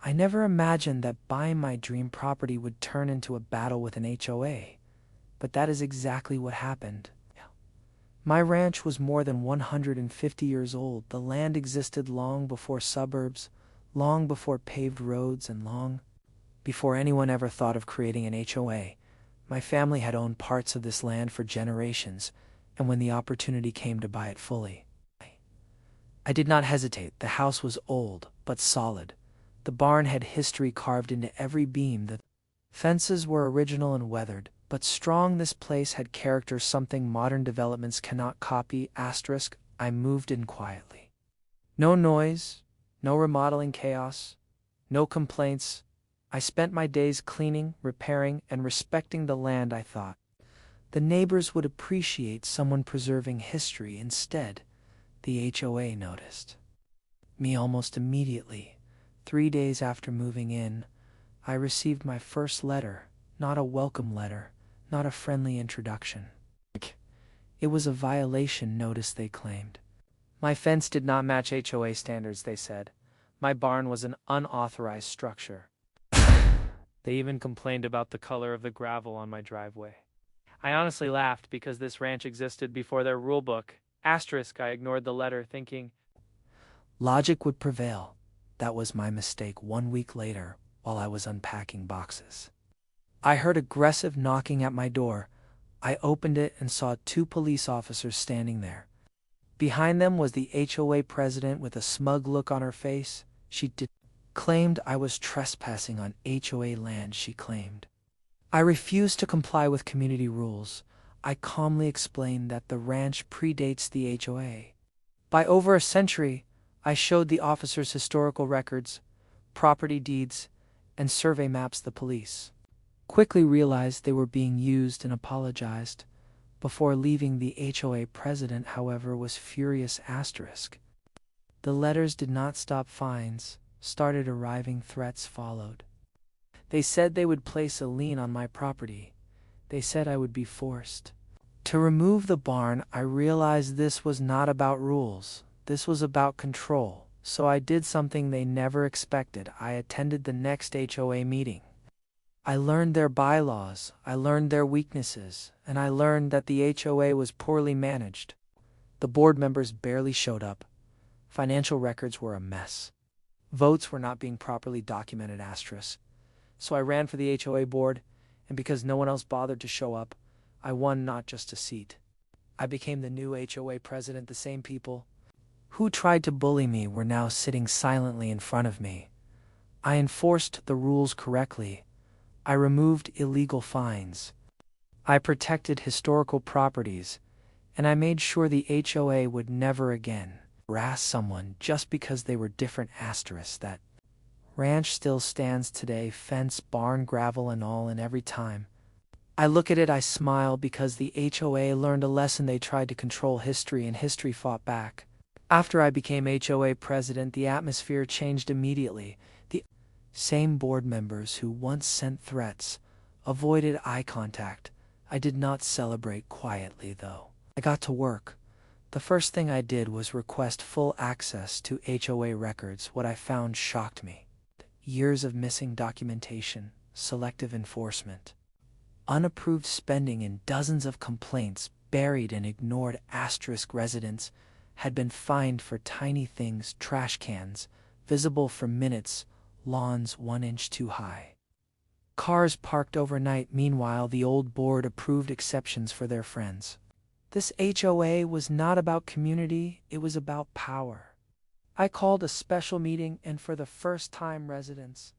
I never imagined that buying my dream property would turn into a battle with an HOA, but that is exactly what happened. My ranch was more than 150 years old. The land existed long before suburbs, long before paved roads, and long before anyone ever thought of creating an HOA. My family had owned parts of this land for generations, and when the opportunity came to buy it fully, I did not hesitate. The house was old, but solid. The barn had history carved into every beam. The fences were original and weathered, but strong. This place had character, something modern developments cannot copy. Asterisk, I moved in quietly. No noise, no remodeling chaos, no complaints. I spent my days cleaning, repairing, and respecting the land. I thought the neighbors would appreciate someone preserving history. Instead, the HOA noticed me almost immediately. 3 days after moving in, I received my first letter, not a welcome letter, not a friendly introduction. It was a violation notice, they claimed. My fence did not match HOA standards, they said. My barn was an unauthorized structure. They even complained about the color of the gravel on my driveway. I honestly laughed because this ranch existed before their rule book. Asterisk, I ignored the letter, thinking logic would prevail. That was my mistake. 1 week later, while I was unpacking boxes, I heard aggressive knocking at my door. I opened it and saw 2 police officers standing there. Behind them was the HOA president with a smug look on her face. She claimed I was trespassing on HOA land, she claimed. I refused to comply with community rules. I calmly explained that the ranch predates the HOA by over a century. I showed the officers historical records, property deeds, and survey maps. The police quickly realized they were being used and apologized. Before leaving, the HOA president, however, was furious. Asterisk. The letters did not stop. Fines started arriving. Threats followed. They said they would place a lien on my property. They said I would be forced to remove the barn. I realized this was not about rules. This was about control. So I did something they never expected. I attended the next HOA meeting. I learned their bylaws, I learned their weaknesses, and I learned that the HOA was poorly managed. The board members barely showed up. Financial records were a mess. Votes were not being properly documented. Asterisk. So I ran for the HOA board, and because no one else bothered to show up, I won not just a seat. I became the new HOA president. The same people who tried to bully me were now sitting silently in front of me. I enforced the rules correctly. I removed illegal fines. I protected historical properties, and I made sure the HOA would never again harass someone just because they were different. Asterisk. That ranch still stands today, fence, barn, gravel, and all, and every time I look at it I smile because the HOA learned a lesson. They tried to control history, and history fought back. After I became HOA president, the atmosphere changed immediately. The same board members who once sent threats avoided eye contact. I did not celebrate quietly, though. I got to work. The first thing I did was request full access to HOA records. What I found shocked me. Years of missing documentation, selective enforcement, unapproved spending, and dozens of complaints buried and ignored. Asterisk. Residents had been fined for tiny things: trash cans visible for minutes, lawns 1 inch too high, cars parked overnight. Meanwhile, the old board approved exceptions for their friends. This HOA was not about community, it was about power. I called a special meeting, and for the first time residents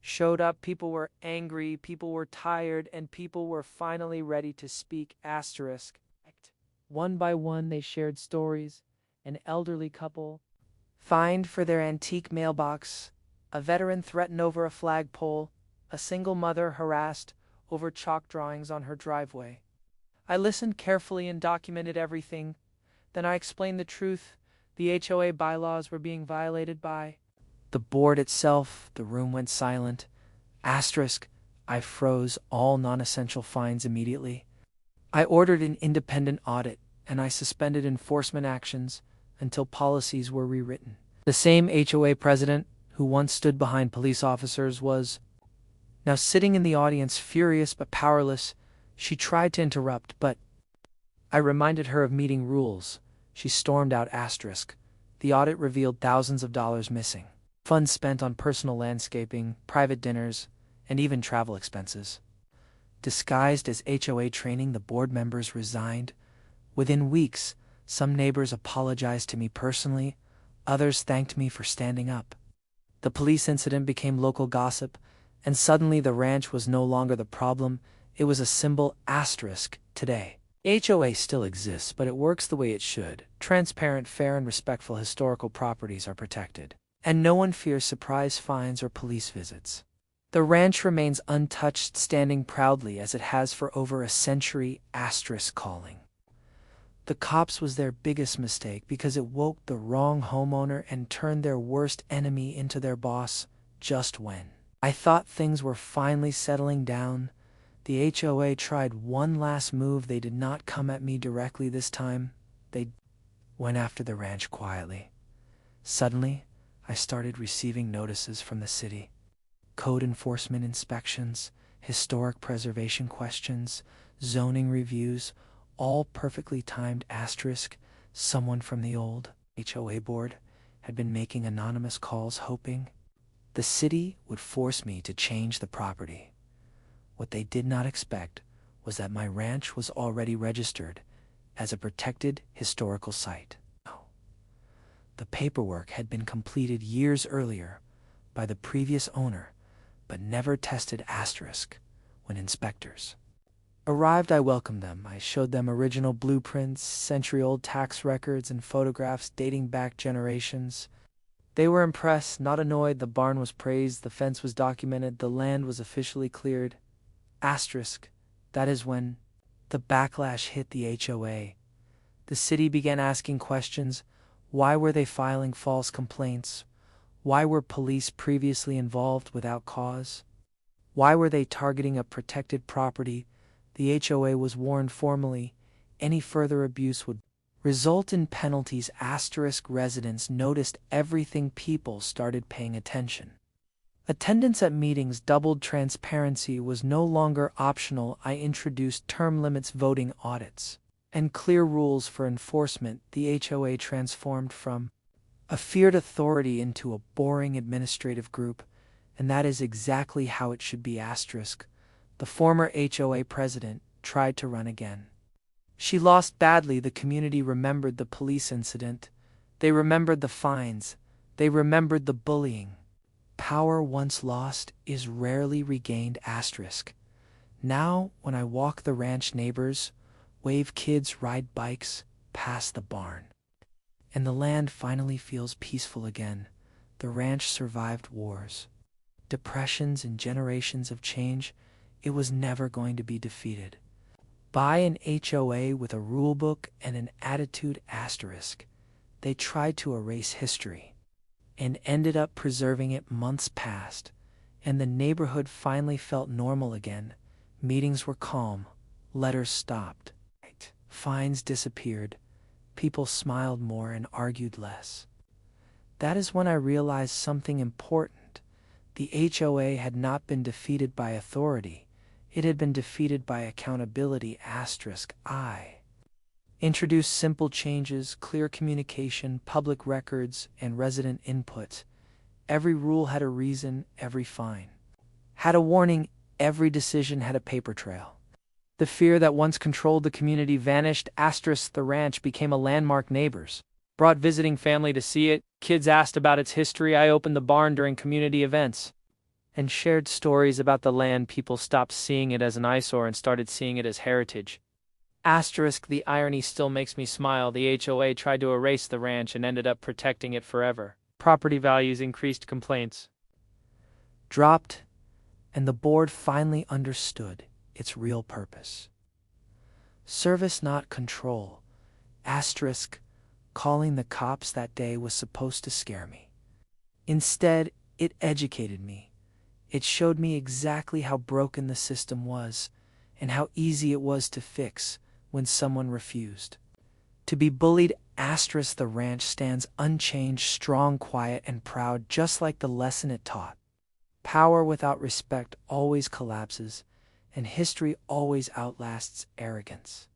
showed up. People were angry, people were tired, and people were finally ready to speak. Asterisk. One by one they shared stories. An elderly couple fined for their antique mailbox, a veteran threatened over a flagpole, a single mother harassed over chalk drawings on her driveway. I listened carefully and documented everything. Then I explained the truth. The HOA bylaws were being violated by the board itself. The room went silent. Asterisk. I froze all non-essential fines immediately. I ordered an independent audit, and I suspended enforcement actions until policies were rewritten. The same HOA president who once stood behind police officers, was now sitting in the audience, furious but powerless. She tried to interrupt, but I reminded her of meeting rules. She stormed out. The audit revealed thousands of dollars missing. Funds spent on personal landscaping, private dinners, and even travel expenses. Disguised as HOA training, the board members resigned. Within weeks, some neighbors apologized to me personally, others thanked me for standing up. The police incident became local gossip, and suddenly the ranch was no longer the problem, it was a symbol. Today, HOA still exists, but it works the way it should. Transparent, fair, and respectful historical properties are protected, and no one fears surprise fines or police visits. The ranch remains untouched, standing proudly as it has for over a century. Calling the cops was their biggest mistake because it woke the wrong homeowner and turned their worst enemy into their boss. Just when I thought things were finally settling down, the HOA tried one last move. They did not come at me directly this time. They went after the ranch quietly. Suddenly, I started receiving notices from the city. Code enforcement inspections, historic preservation questions, zoning reviews, all perfectly timed. Someone from the old HOA board had been making anonymous calls, hoping the city would force me to change the property. What they did not expect was that my ranch was already registered as a protected historical site. The paperwork had been completed years earlier by the previous owner, but never tested. When inspectors arrived, I welcomed them. I showed them original blueprints, century-old tax records, and photographs dating back generations. They were impressed, not annoyed. The barn was praised, the fence was documented, the land was officially cleared. That is when the backlash hit the HOA. The city began asking questions. Why were they filing false complaints? Why were police previously involved without cause? Why were they targeting a protected property? The HOA was warned formally. Any further abuse would result in penalties. Residents noticed everything. People started paying attention. Attendance at meetings doubled. Transparency was no longer optional. I introduced term limits, voting, audits, and clear rules for enforcement. The HOA transformed from a feared authority into a boring administrative group, and that is exactly how it should be. The former HOA president tried to run again. She lost badly. The community remembered the police incident. They remembered the fines. They remembered the bullying. Power once lost is rarely regained. Now, when I walk the ranch, neighbors wave, kids ride bikes past the barn, and the land finally feels peaceful again. The ranch survived wars, depressions, and generations of change. It was never going to be defeated by an HOA with a rulebook and an attitude. They tried to erase history and ended up preserving it. Months passed, and the neighborhood finally felt normal again. Meetings were calm, letters stopped, fines disappeared, people smiled more and argued less. That is when I realized something important. The HOA had not been defeated by authority, it had been defeated by accountability. I introduced simple changes, clear communication, public records, and resident input. Every rule had a reason, every fine had a warning, every decision had a paper trail. The fear that once controlled the community vanished. The ranch became a landmark. Neighbors brought visiting family to see it, kids asked about its history. I opened the barn during community events and shared stories about the land. People stopped seeing it as an eyesore and started seeing it as heritage. The irony still makes me smile. The HOA tried to erase the ranch and ended up protecting it forever. Property values increased, complaints dropped, and the board finally understood its real purpose. Service, not control. Calling the cops that day was supposed to scare me. Instead, it educated me. It showed me exactly how broken the system was and how easy it was to fix when someone refused to be bullied. asterisk, the ranch stands unchanged, strong, quiet, and proud, just like the lesson it taught. Power without respect always collapses, and history always outlasts arrogance.